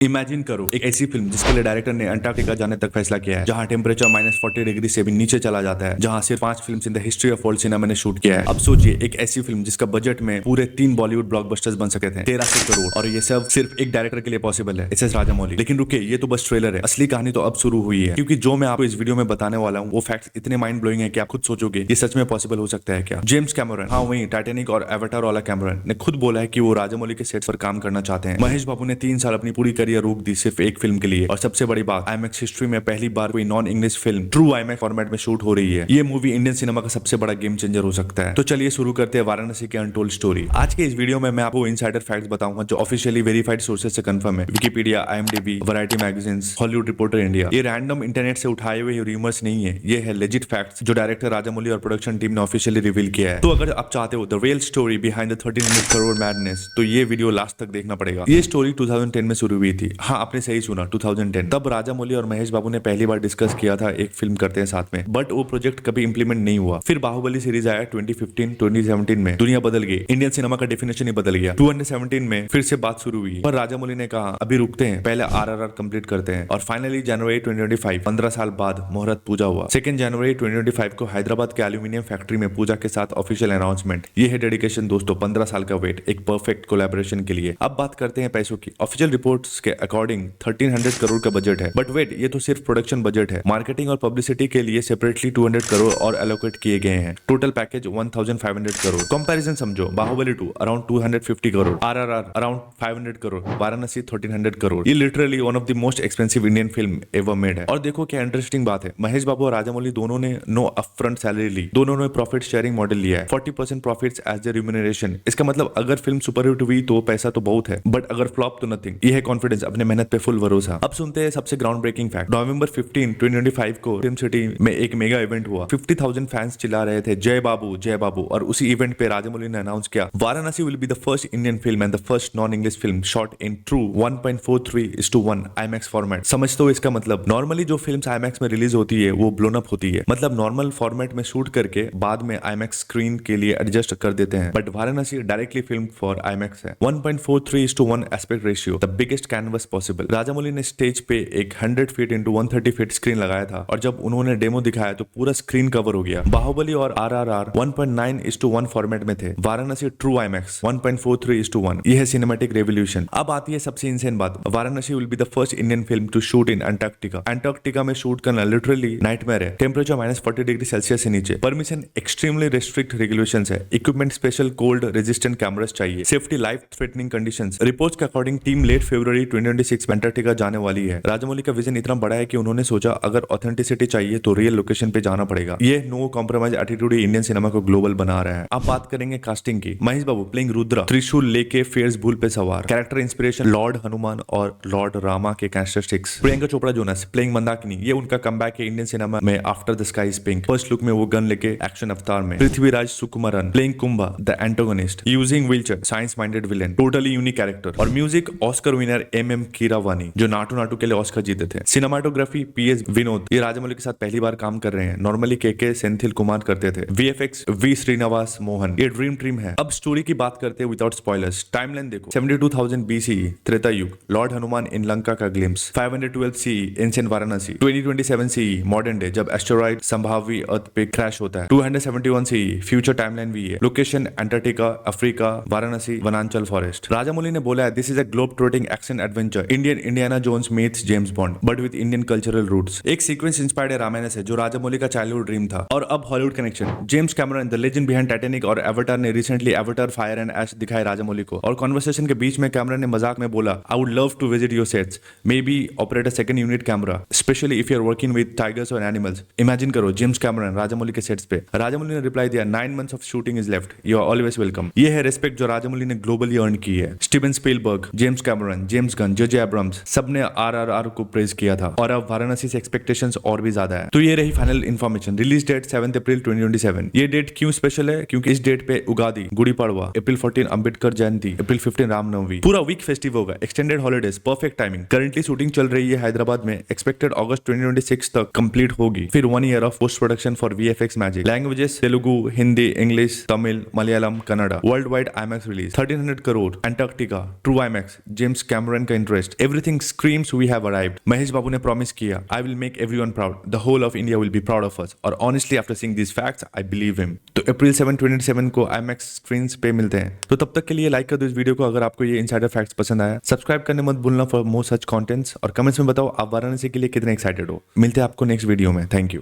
Imagine करो एक ऐसी फिल्म जिसके लिए डायरेक्टर ने अंटार्कटिका जाने तक फैसला किया है, जहां टेम्परेचर -40 डिग्री से भी नीचे चला जाता है, जहां सिर्फ 5 films in the history of world cinema ने शूट किया है। अब सोचिए एक ऐसी फिल्म जिसका बजट में पूरे 3 बॉलीवुड ब्लॉकबस्टर्स बन सके थे, 1300 करोड़, और ये सब सिर्फ एक डायरेक्टर के लिए पॉसिबल है, एस.एस. राजामौली। लेकिन रुके, ये तो बस ट्रेलर है, असली कहानी तो अब शुरू हुई है। क्योंकि जो मैं आपको इस वीडियो में बताने वाला हूँ वो फैक्ट्स इतने माइंड ब्लोइंग है कि आप खुद सोचोगे ये सच में पॉसिबल हो सकता है क्या। जेम्स कैमरन, हाँ वही टाइटैनिक और एवाटार वाला कैमरन, ने खुद बोला है कि वो राजामौली के सेट्स पर काम करना चाहते हैं। महेश बाबू ने 3 साल अपनी पूरी करियर रोक दी सिर्फ एक फिल्म के लिए। और सबसे बड़ी बात, आईमैक्स हिस्ट्री में पहली बार कोई non English film true IMAX format में शूट हो रही है। ये मूवी इंडियन सिनेमा का सबसे बड़ा गेम चेंजर हो सकता है। तो चलिए शुरू करते हैं वाराणसी की अनटोल्ड स्टोरी। आज के इस वीडियो में मैं आपको इनसाइडर फैक्ट्स बताऊंगा जो ऑफिशियली वेरीफाइड सोर्सेज से कंफर्म है, Wikipedia, IMDb, variety magazines, Hollywood reporter India. ये रैंडम इंटरनेट से उठाए हुए रूमर्स नहीं है, ये है लेजिट फैक्ट्स जो डायरेक्टर राजामौली और प्रोडक्शन टीम ने ऑफिशियली रिवील किया है। तो अगर आप चाहते हो the real story behind the 1300 crore madness, तो ये वीडियो लास्ट तक देखना पड़ेगा। ये स्टोरी 2010 में शुरू हुई थी। हाँ, आपने सही सुना, 2010। तब राजामौली और महेश बाबू ने पहली बार डिस्कस किया था एक फिल्म करते हैं साथ में, बट वो प्रोजेक्ट कभी इंप्लीमेंट नहीं हुआ। फिर बाहुबली सीरीज आया 2015-2017 में, दुनिया बदल गई, इंडियन सिनेमा का डेफिनेशन ही बदल गया। 2017 में फिर से बात शुरू हुई, पर राजामौली ने कहा अभी रुकते हैं, पहले RRR कंप्लीट करते हैं। और फाइनली जनवरी 2025, 15 साल बाद मुहूर्त पूजा हुआ। 2 जनवरी 2025 को हैदराबाद के एल्यूमिनियम फैक्ट्री में पूजा के साथ ऑफिशियल अनाउंसमेंट। ये है डेडिकेशन दोस्तों, 15 साल का वेट एक परफेक्ट कोलैबोरेशन के लिए। अब बात करते हैं पैसों की। ऑफिशियल रिपोर्ट्स के अकॉर्डिंग 1300 करोड़ का बजट है, बट वेट, ये तो सिर्फ प्रोडक्शन बजट है। मार्केटिंग और पब्लिसिटी के लिए सेपरेटली 200 करोड़ और एलोकेट किए गए हैं। Total package 1500 crore. कंपैरिजन समझो, Baahubali 2 around 250 crore, RRR around 500 crore, Varanasi 1300 crore. ये literally one of the most expensive Indian film ever made है। और देखो क्या इंटरेस्टिंग बात है, महेश बाबू और राजामौली दोनों ने नो अपफ्रंट सैलरी ली, दोनों ने प्रॉफिट शेयरिंग मॉडल लिया है, 40% प्रॉफिट्स एज द रिम्यूनरेशन। इसका मतलब अगर फिल्म सुपरहिट हुई तो पैसा तो बहुत है, बट अगर फ्लॉप तो नथिंग। ये है कॉन्फिडेंस, अपने मेहनत पे फुल भरोसा। अब सुनते हैं सबसे ग्राउंड ब्रेकिंग फैक्ट। नवंबर 15, 2025 को फिल्म सिटी में एक मेगा इवेंट हुआ। 50,000 फैंस चिल्ला रहे थे जय बाबू जय बाबू। और उसी इवेंट पे राजामौली ने अनाउंस किया Varanasi will be the first Indian film and the first non English film shot in true 1.43:1 IMAX format. समझते हो इसका मतलब? नॉर्मली जो फिल्म्स IMAX में रिलीज होती है वो ब्लोन अप होती है, मतलब नॉर्मल फॉर्मेट में शूट करके बाद में IMAX स्क्रीन के लिए एडजस्ट कर देते हैं, but Varanasi directly film for IMAX है। 1.43:1 aspect ratio, the biggest canvas possible. Rajamouli ने स्टेज पे एक 100 फीट इंटू 130 फीट स्क्रीन लगाया था, और जब उन्होंने डेमो दिखाया तो पूरा स्क्रीन कवर हो गया। बाहुबली और RRR 1.9:1 फॉर्मेट में थे, वाराणसी ट्रू IMAX 1.43:1। यह है सिनेमैटिक रेवोल्यूशन। अब आती है सबसे इंसेन बात, Varanasi will be the first Indian film to shoot in Antarctica. Antarctica में शूट करना लिटरली नाइटमेयर है। टेम्परेचर -40 डिग्री सेल्सियस से नीचे, परमिशन एक्सट्रीमली रिस्ट्रिक्ट रेगुलेशंस है, equipment special cold resistant cameras चाहिए, safety life threatening conditions. Reports के according team late February 2026 में Antarctica जाने वाली है। राजामौली का विजन इतना बड़ा है कि उन्होंने सोचा अगर ऑथेंटिसिटी चाहिए तो रियल लोकेशन पे जाना पड़ेगा। ये no compromise attitude Indian cinema को ग्लोबल बना रहा है। अब बात करेंगे कास्टिंग की। महेश बाबू प्लेइंग रुद्रा, त्रिशूल लेके फेयर्स भूल पे सवार, कैरेक्टर इंस्पिरेशन लॉर्ड हनुमान और लॉर्ड रामा के characteristics. Priyanka Chopra Jonas playing Mandakini, ये उनका कमबैक है इंडियन सिनेमा में after the sky is pink. First look में वो गन लेके एक्शन अवतार में। Prithviraj Sukumaran playing Kumbha the antagonist, using wheelchair, science minded villain, totally unique character. और music Oscar winner MM Keeravani जो नाटू नाटू के लिए ऑस्कर जीते थे। सिनेमाटोग्राफी PS विनोद, ये राजामौली के साथ पहली बार काम कर रहे हैं, नॉर्मली KK सेंथिल कुमार करते थे। VFX V श्रीनिवास मोहन, ये ड्रीम टीम है। अब स्टोरी की बात करते हैं विदाउट स्पॉयलर्स। टाइमलाइन देखो, 72,000 BCE त्रेता युग, लॉर्ड हनुमान इन लंका का glimpse. 512 CE ancient Varanasi. 2027 CE modern day जब एस्टेरॉइड संभावी अर्थ पे क्रैश होता है। 271 CE फ्यूचर टाइमलाइन भी है। लोकेशन अंटार्कटिका, अफ्रीका, वाराणसी, वनांचल फॉरेस्ट। राजामौली ने बोला है this is a globe trotting action adventure, Indian Indiana Jones meets James Bond but with Indian cultural roots. एक सीक्वेंस इंस्पायर्ड है रामायण से जो राजामौली का चाइल्डहुड ड्रीम था। और अब Hollywood connection, James Cameron the legend behind Titanic और एवाटार ने रिसेंटली एवाटार फायर एंड ऐश दिखाए राजामौली को। और कॉन्वर्सेशन के बीच में कैमरन ने मजाक में बोला I would love to visit your sets, maybe operate a second unit camera specially if you are working with tigers और एनिमल्स। इमेजिन करो जेम्स कैमरन राजामौली के सेट्स पे। राजामौली ने रिप्लाई दिया 9 months of shooting is left, you are always welcome. ये है respect जो राजामौली ने ग्लोबली अर्न की है। Steven Spielberg, James Cameron, James Gunn, JJ Abrams, सबने RRR को प्रेज किया था। और अब वाराणसी से एक्सपेक्टेशंस और भी ज्यादा है। तो ये रही फाइनल इन्फॉर्मेशन। रिलीज डेट 7 अप्रैल 2027। ये डेट क्यों स्पेशल है? क्योंकि इस डेट पे उगादी, गुड़ी पड़वा, अप्रैल 14 अंबेडकर जयंती, अप्रैल 15 रामनवमी, पूरा वीक फेस्टिव होगा, extended holidays, perfect timing. Currently shooting चल रही है हैदराबाद में, एक्सपेक्टेड अगस्त 2026 तक कंप्लीट होगी। फिर 1 year of post production for VFX magic. Languages Telugu, Hindi, English, Tamil, Malayalam, Kannada. World wide IMAX release 1300 crore, Antarctica, true IMAX, James Cameron का interest, everything screams we have arrived. Mahesh Babu ने promise किया, I will make everyone proud, the whole of India will be proud of us, और honestly after seeing this facts I believe him. तो April 7, 2027 को IMAX screen पे मिलते हैं। तो तब तक के लिए लाइक कर दो इस वीडियो को अगर आपको ये इनसाइडर फैक्ट्स पसंद आया। सब्सक्राइब करने मत भूलना फॉर मोर सच कंटेंट्स, और कमेंट्स में बताओ आप वाराणसी के लिए कितने एक्साइटेड हो। मिलते हैं आपको नेक्स्ट वीडियो में। Thank you.